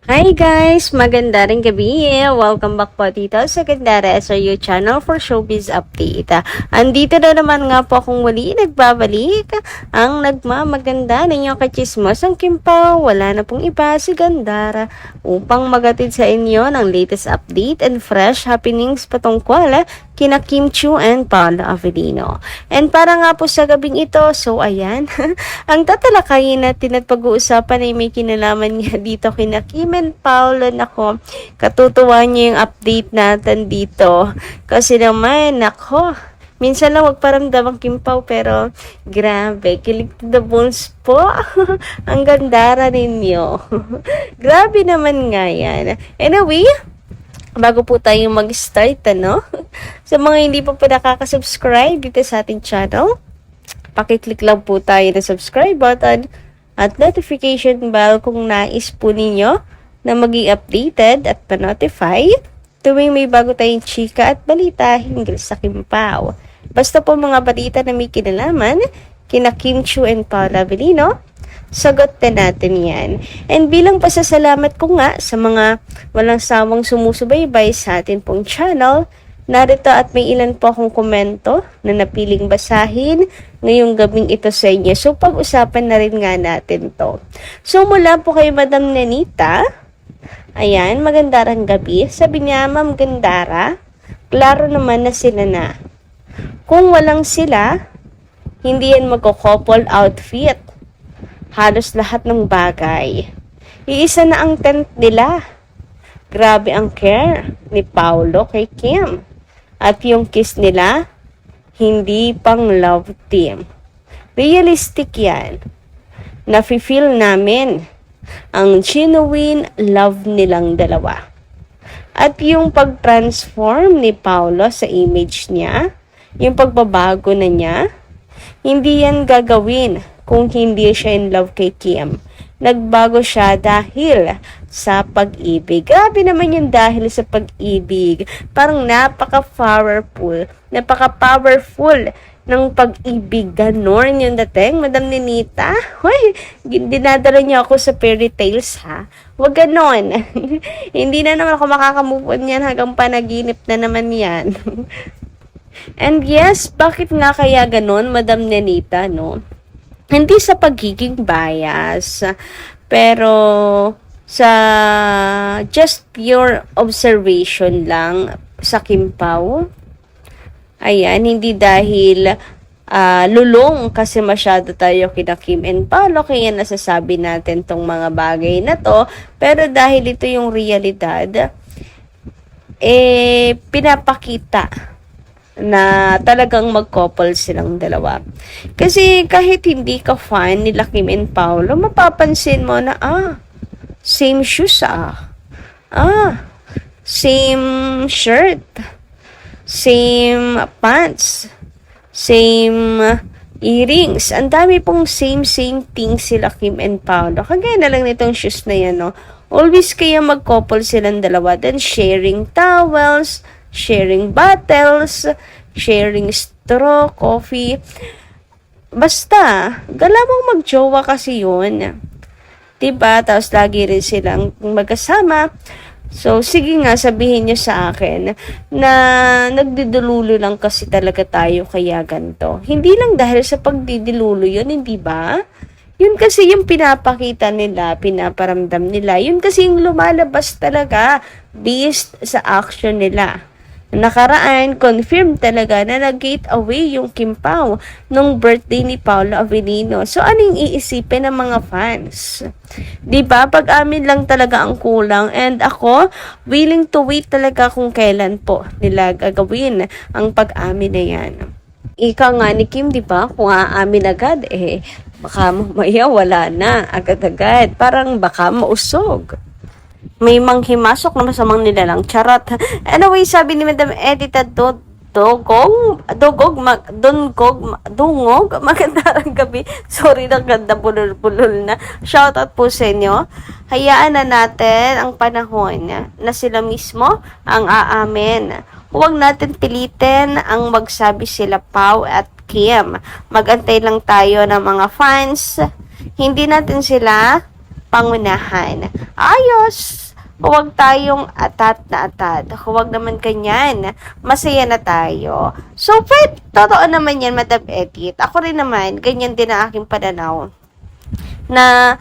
Hi guys! Maganda rin gabi. Welcome back po dito sa Gandara SRU channel for Showbiz Update. Andito na naman nga po akong muli nagbabalik ang nagmamaganda ninyong kachismos ang Kimpaw. Wala na pong iba si Gandara upang magatid sa inyo ng latest update and fresh happenings patungkol kina Kim Chiu and Paolo Avellino. And para nga po sa gabing ito, so ayan, ang tatalakayin natin at pag-uusapan ay may kinalaman nga dito kina Kim and Paolo. Nako, katutuwa niyo yung update natin dito. Kasi naman, nako, minsan lang magparamdam ang Kimpaw pero grabe, kilig to the bones po. Ang gandara ninyo. Grabe naman nga yan. Anyway, bago po tayo mag-start, sa mga hindi pa nakaka-subscribe dito sa ating channel, pakiclick lang po tayo na subscribe button at notification bell kung nais po ninyo na maging updated at pa-notify tuwing may bago tayong chika at balita hinggil sa Kimpaw. Basta po mga balita na may kinalaman kina Kim Chiu and Paolo Avellino, sagot na natin yan. And bilang pasasalamat ko nga sa mga walang sawang sumusubaybay sa atin pong channel, narito at may ilan po akong komento na napiling basahin ngayong gabing ito sa inyo. So pag-usapan na rin nga natin to. So mula po kay Madam Nenita, ayan, magandarang gabi. Sabi niya, Ma'am Gandara, klaro naman na sila na. Kung walang sila, hindi yan magko-couple outfit. Halos lahat ng bagay. Iisa na ang tent nila. Grabe ang care ni Paolo kay Kim. At yung kiss nila, hindi pang love team. Realistic yan. Nafe-feel namin ang genuine love nilang dalawa. At yung pag-transform ni Paolo sa image niya, yung pagbabago na niya, hindi yan gagawin kung hindi siya in love kay Kim. Nagbago siya dahil sa pag-ibig. Grabe naman yung dahil sa pag-ibig. Parang napaka-powerful ng pag-ibig. Ganon yung dating, Madam Nenita. Hoy, dinadala niyo ako sa fairy tales, ha? Huwag ganon. Hindi na naman ako makakamove on yan hanggang panaginip na naman yan. And yes, bakit nga kaya ganon, Madam Nenita, no? Hindi sa pagiging bias, pero sa just pure observation lang sa Kimpaw. Ayan, hindi dahil lulong kasi masyado tayo kina Kim and Paolo kaya nasasabi natin tong mga bagay na to, pero dahil ito yung realidad, pinapakita na talagang mag-couple silang dalawa. Kasi kahit hindi ka fan nila Kim and Paolo, mapapansin mo na, same shoes same shirt, same pants, same earrings. Ang dami pong same things sila Kim and Paolo. Kagaya na lang nitong shoes na yan, no? Always kaya mag-couple silang dalawa. Then sharing towels, sharing bottles, sharing straw, coffee. Basta, galamang magjowa kasi yun. Diba? Tapos lagi rin silang magkasama. So, sige nga, sabihin niyo sa akin na nagdidululo lang kasi talaga tayo kaya ganito. Hindi lang dahil sa pagdidululo yun, hindi ba? Yun kasi yung pinapakita nila, pinaparamdam nila. Yun kasi yung lumalabas talaga based sa action nila. Nakaraan, confirm talaga na nag-gate away yung Kimpaw nung birthday ni Paolo Avellino. So, anong iisipin ng mga fans? Diba? Pag-amin lang talaga ang kulang. And ako, willing to wait talaga kung kailan po nila gagawin ang pag-amin na yan. Ika nga ni Kim, diba? Kung aamin agad, baka mamaya wala na agad-agad. Parang baka mausog. May manghimasok na masamang nilalang. Charot. Anyway, sabi ni Madam Edita Dungog, magandang gabi. Sorry, ganda pulol na. Shoutout po sa inyo. Hayaan na natin ang panahon na sila mismo ang aamin. Huwag natin pilitin ang magsabi sila Pao at Kim. Magantay lang tayo ng mga fans. Hindi natin sila pangunahan. Ayos! Huwag tayong atat na atat. Huwag naman ganyan. Masaya na tayo. So, totoo naman yan, Madam Edith. Ako rin naman, ganyan din ang aking pananaw. Na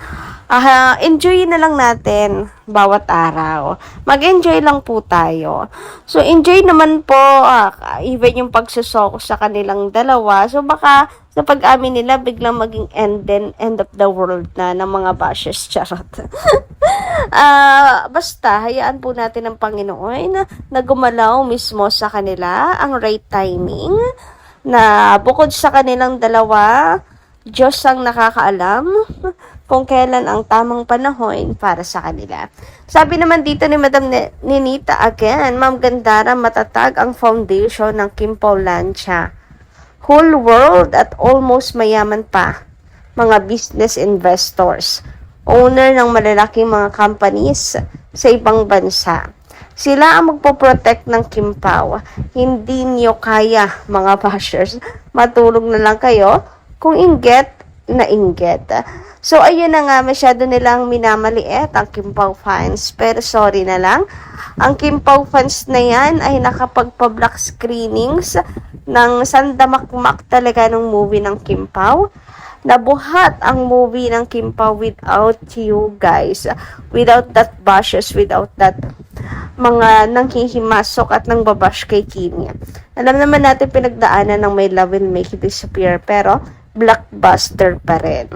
enjoy na lang natin bawat araw. Mag-enjoy lang po tayo. So, enjoy naman po even yung pagsusok sa kanilang dalawa. So, baka sa pag-amin nila, biglang maging end of the world na ng mga bashes. Charot. Basta, hayaan po natin ang Panginoon na gumalaw mismo sa kanila ang right timing na bukod sa kanilang dalawa, Diyos ang nakakaalam kung kailan ang tamang panahon para sa kanila. Sabi naman dito ni Madam Ninita again, Ma'am Gandara, matatag ang foundation ng Kim Paulancia. Whole world at almost mayaman pa. Mga business investors. Owner ng malalaking mga companies sa ibang bansa. Sila ang magpo-protect ng Kim Pao. Hindi niyo kaya, mga bashers. Matulog na lang kayo kung inggit na inggit. So, ayun na nga, masyado nilang minamaliit ang Kim Pao fans. Pero sorry na lang, ang Kim Pao fans na yan ay nakapagpa-block screenings ng sandamakmak talaga ng movie ng Kim Pao. Nabuhat ang movie ng Kim Pao without you guys. Without that bashes, without that mga nanghihimasok at nang babash kay Kim. Alam naman natin pinagdaanan ng may love will make you disappear, pero blockbuster pa rin.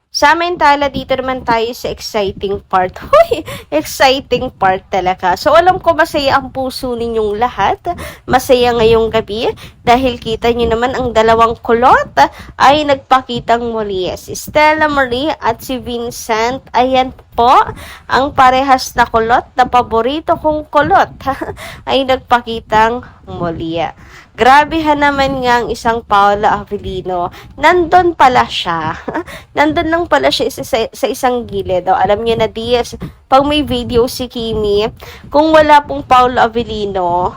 Samantala, dito naman tayo sa exciting part. Huy! Exciting part talaga. So, alam ko masaya ang puso ninyong lahat. Masaya ngayong gabi dahil kita nyo naman ang dalawang kulot ay nagpakitang muli. Si Stella Marie at si Vincent. Ayan po, ang parehas na kulot na paborito kong kulot ay nagpakitang muli. Grabehan naman nga ang isang Paula Avellino. Nandun pala siya. Nandun lang pala siya sa isang gilid. Alam niyo na, Diaz, pag may video si Kimi, kung wala pong Paula Avellino,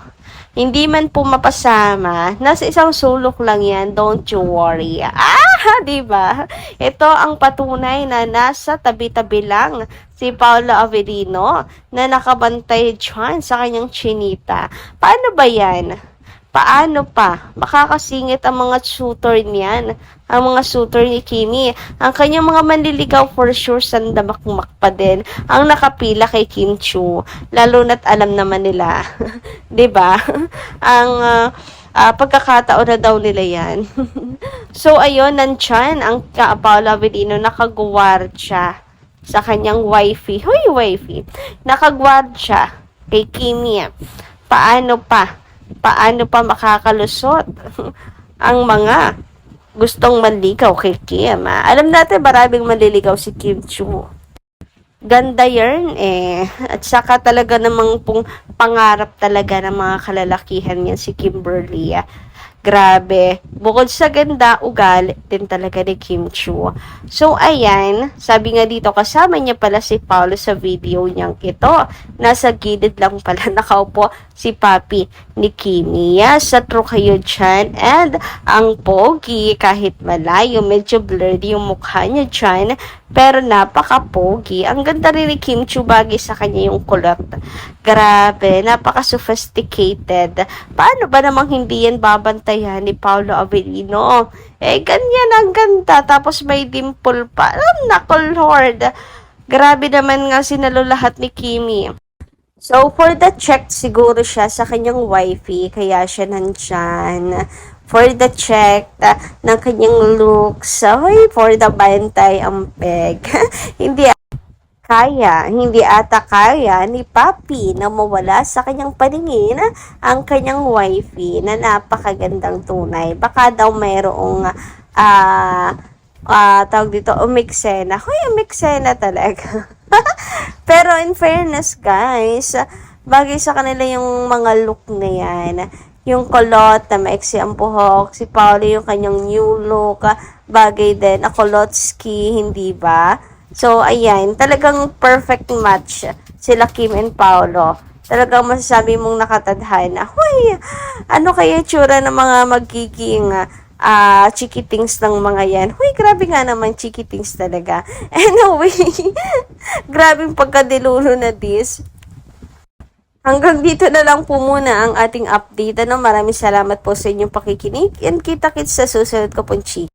hindi man po mapasama, nasa isang sulok lang yan, don't you worry. Diba? Ito ang patunay na nasa tabi-tabi lang si Paula Avellino na nakabantay dyan sa kanyang chinita. Paano ba yan? Paano pa? Makakasingit ang mga shooter niyan. Ang mga shooter ni Kimi. Ang kanyang mga manliligaw for sure sandamakmak pa din. Ang nakapila kay Kim Chu. Lalo na't alam naman nila. 'Di ba? Ang pagkakataon na daw nila yan. So, ayun, nandyan ang Paula Avellino nakagwardya sa kanyang wifey. Hoy, wifey. Nakagwardya kay Kimi. Paano pa makakalusot ang mga gustong manligaw kay Kim? Alam natin maraming manliligaw si Kim Chu. Ganda yarn At saka talaga namang pong pangarap talaga ng mga kalalakihan yan si Kimberly. Grabe. Bukod sa ganda, ugali din talaga ni Kim Chu. So, ayan. Sabi nga dito, kasama niya pala si Paolo sa video niyang ito. Nasa gilid lang pala nakaupo si Papi ni Kimi. Sa true kayo dyan. And, ang pogi, kahit malayo, medyo blurry yung mukha niya dyan. Pero napaka-pogi. Ang ganda rin ni Kim Chu, bagay sa kanya yung kulot. Grabe, napaka-sophisticated. Paano ba namang hindi yan babantayan ni Paolo Avellino? Ganyan ang ganda. Tapos may dimple pa. Nako, Lord. Grabe naman nga sinalo lahat ni Kimi. So, for the check, siguro siya sa kanyang wifey. Kaya siya nandyan. For the check ng kanyang looks. For the bantay ang peg. Hindi ata kaya ni Papi na mawala sa kanyang paningin ang kanyang wifey na napakagandang tunay. Baka daw mayroong tawag dito, umiksena. Umiksena talaga. Pero in fairness, guys, bagay sa kanila yung mga look na yan. Yung kulot na maiksi ang buhok. Si Paolo yung kanyang new look. Bagay din. Kulotski, hindi ba? So, ayan. Talagang perfect match sila Kim and Paolo. Talagang masasabi mong nakatadhana. Ano kaya tsura ng mga magiging chikitings ng mga yan. Huy, grabe nga naman chikitings talaga. Anyway, grabing pagkadilulo na this. Hanggang dito na lang po muna ang ating update. Maraming salamat po sa inyong pakikinig and kita-kits sa susunod ko pong chika.